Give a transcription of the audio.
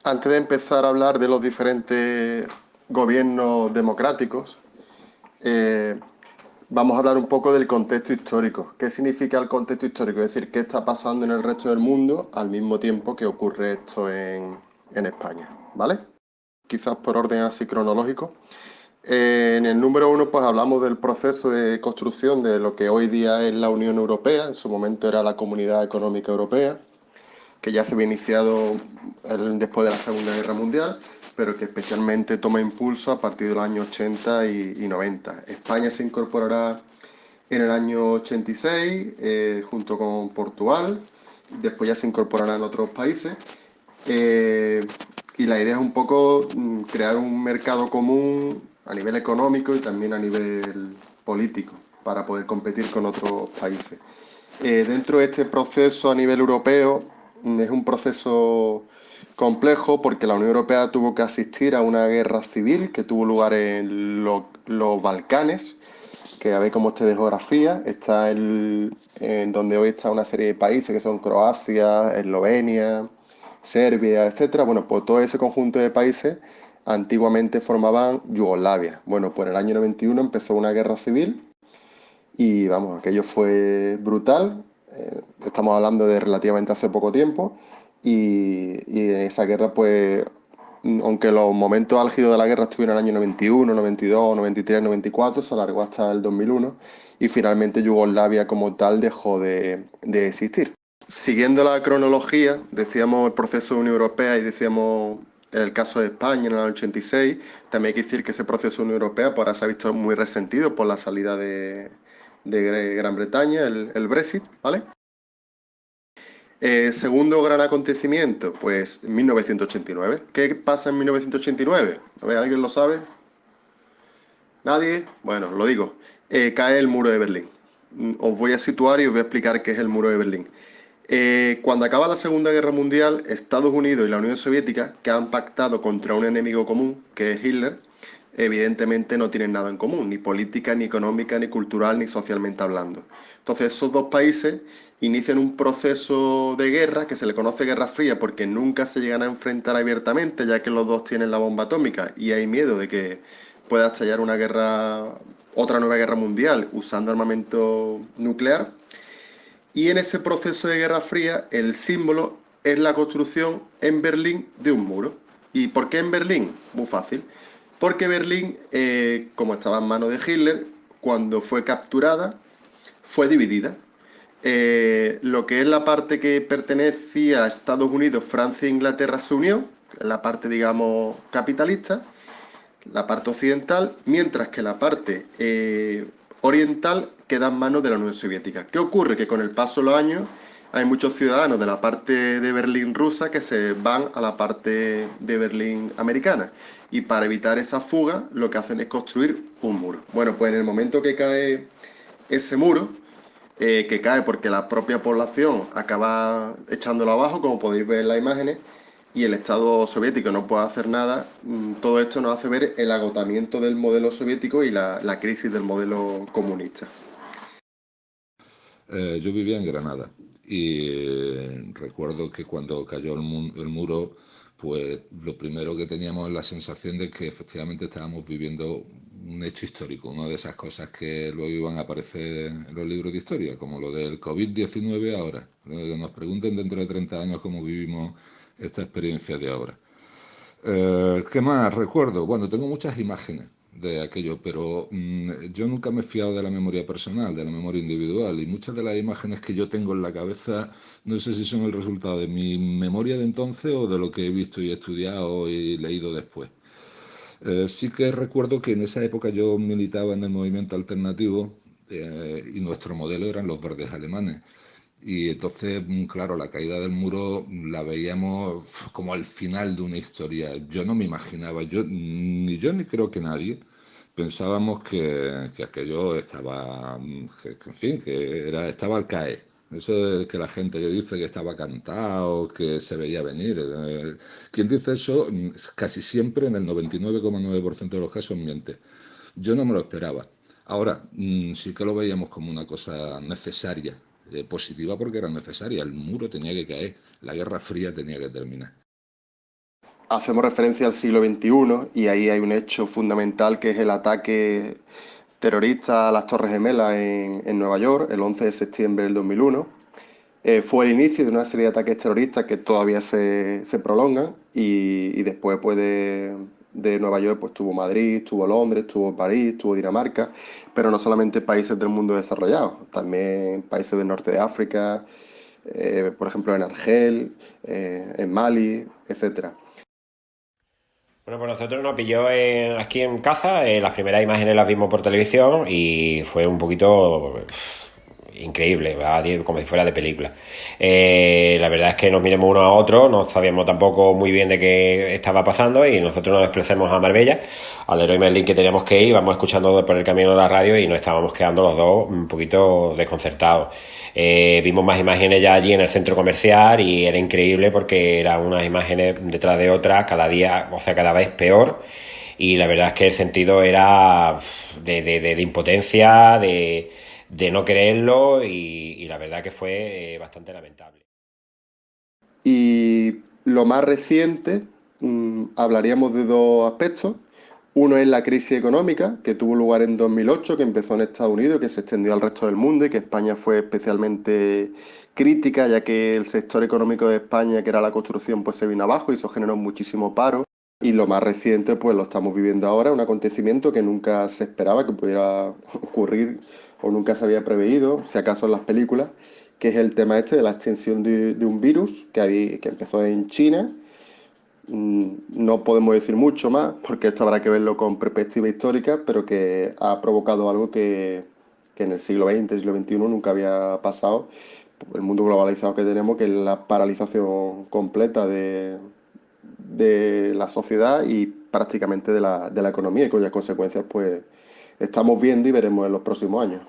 Antes de empezar a hablar de los diferentes gobiernos democráticos, eh, vamos a hablar un poco del contexto histórico. ¿Qué significa el contexto histórico? Es decir, qué está pasando en el resto del mundo al mismo tiempo que ocurre esto en España. ¿Vale? Quizás por orden así cronológico. En el número uno, pues hablamos del proceso de construcción de lo que hoy día es la Unión Europea, en su momento era la Comunidad Económica Europea, que ya se había iniciado después de la Segunda Guerra Mundial, pero que especialmente toma impulso a partir de los años 80 y 90. España se incorporará en el año 86 junto con Portugal, después ya se incorporarán otros países. eh, y la idea es un poco crear un mercado común a nivel económico y también a nivel político para poder competir con otros países. Dentro de este proceso a nivel europeo es un proceso complejo porque la Unión Europea tuvo que asistir a una guerra civil que tuvo lugar en los Balcanes, que a ver cómo de geografía, está en donde hoy está una serie de países que son Croacia, Eslovenia, Serbia, etcétera. Bueno, pues todo ese conjunto de países antiguamente formaban Yugoslavia. Bueno, pues en el año 91 empezó una guerra civil y vamos, aquello fue brutal. Estamos hablando de relativamente hace poco tiempo. Y en esa guerra, pues, aunque los momentos álgidos de la guerra estuvieron en el año 91, 92, 93, 94, se alargó hasta el 2001 y finalmente Yugoslavia como tal dejó de existir. Siguiendo la cronología, decíamos el proceso de Unión Europea y decíamos en el caso de España en el año 86, también hay que decir que ese proceso de Unión Europea pues, ahora se ha visto muy resentido por la salida de Gran Bretaña, el Brexit, ¿vale? Segundo gran acontecimiento, pues 1989. ¿Qué pasa en 1989? A ver, ¿alguien lo sabe? ¿Nadie? Bueno, lo digo. Cae el muro de Berlín. Os voy a situar y os voy a explicar qué es el muro de Berlín. Cuando acaba la Segunda Guerra Mundial, Estados Unidos y la Unión Soviética, que han pactado contra un enemigo común, que es Hitler, evidentemente no tienen nada en común, ni política, ni económica, ni cultural, ni socialmente hablando. Entonces esos dos países inician un proceso de guerra que se le conoce Guerra Fría porque nunca se llegan a enfrentar abiertamente, ya que los dos tienen la bomba atómica y hay miedo de que pueda estallar una guerra, otra nueva guerra mundial usando armamento nuclear. Y en ese proceso de Guerra Fría, el símbolo es la construcción en Berlín de un muro. ¿Y por qué en Berlín? Muy fácil. Porque Berlín, como estaba en manos de Hitler, cuando fue capturada, fue dividida. Lo que es la parte que pertenecía a Estados Unidos, Francia e Inglaterra se unió, la parte, digamos, capitalista, la parte occidental, mientras que la parte oriental queda en manos de la Unión Soviética. ¿Qué ocurre? Que con el paso de los años hay muchos ciudadanos de la parte de Berlín rusa que se van a la parte de Berlín americana. Y para evitar esa fuga, lo que hacen es construir un muro. Bueno, pues en el momento que cae ese muro, que cae porque la propia población acaba echándolo abajo, como podéis ver en las imágenes, y el Estado soviético no puede hacer nada, todo esto nos hace ver el agotamiento del modelo soviético y la crisis del modelo comunista. Yo vivía en Granada y recuerdo que cuando cayó el muro, pues lo primero que teníamos es la sensación de que efectivamente estábamos viviendo un hecho histórico, una de esas cosas que luego iban a aparecer en los libros de historia, como lo del COVID-19 ahora, que nos pregunten dentro de 30 años cómo vivimos esta experiencia de ahora. ¿Qué más recuerdo? Bueno, tengo muchas imágenes de aquello, pero yo nunca me he fiado de la memoria personal, de la memoria individual, y muchas de las imágenes que yo tengo en la cabeza no sé si son el resultado de mi memoria de entonces o de lo que he visto y estudiado y leído después. Sí que recuerdo que en esa época yo militaba en el movimiento alternativo y nuestro modelo eran los verdes alemanes. Y entonces, claro, la caída del muro la veíamos como al final de una historia. Yo no me imaginaba, ni yo ni creo que nadie, pensábamos que aquello estaba, en fin, estaba al caer. Eso de que la gente que dice que estaba cantado, que se veía venir. Quien dice eso, casi siempre en el 99,9% de los casos miente. Yo no me lo esperaba. Ahora, sí que lo veíamos como una cosa necesaria, positiva porque era necesaria. El muro tenía que caer, la Guerra Fría tenía que terminar. hacemos referencia al siglo XXI y ahí hay un hecho fundamental que es el ataque terrorista a las Torres Gemelas en Nueva York, el 11 de septiembre del 2001. Fue el inicio de una serie de ataques terroristas que todavía se prolongan y después pues, de Nueva York pues tuvo Madrid, tuvo Londres, tuvo París, tuvo Dinamarca, pero no solamente países del mundo desarrollado, también países del norte de África, por ejemplo en Argel, en Mali, etcétera. Bueno, pues nosotros nos pilló aquí en casa, las primeras imágenes las vimos por televisión y fue un poquito increíble, ¿verdad? Como si fuera de película. La verdad es que nos miremos uno a otro, no sabíamos tampoco muy bien de qué estaba pasando y nosotros nos desplazamos a Marbella, al Leroy Merlin que teníamos que ir, íbamos escuchando por el camino de la radio y nos estábamos quedando los dos un poquito desconcertados. Vimos más imágenes ya allí en el centro comercial y era increíble porque eran unas imágenes detrás de otras, cada día, o sea, cada vez peor. Y la verdad es que el sentido era de impotencia, de no creerlo y la verdad que fue bastante lamentable. Y lo más reciente, hablaríamos de dos aspectos. Uno es la crisis económica, que tuvo lugar en 2008, que empezó en Estados Unidos, que se extendió al resto del mundo y que España fue especialmente crítica, ya que el sector económico de España, que era la construcción, pues se vino abajo y eso generó muchísimo paro. Y lo más reciente, pues lo estamos viviendo ahora, un acontecimiento que nunca se esperaba que pudiera ocurrir o nunca se había preveído, si acaso en las películas, que es el tema este de la extensión de un virus que empezó en China. No podemos decir mucho más, porque esto habrá que verlo con perspectiva histórica, pero que ha provocado algo que en el siglo XX, siglo XXI nunca había pasado. El mundo globalizado que tenemos, que es la paralización completa de la sociedad y prácticamente de la economía y cuyas consecuencias pues estamos viendo y veremos en los próximos años.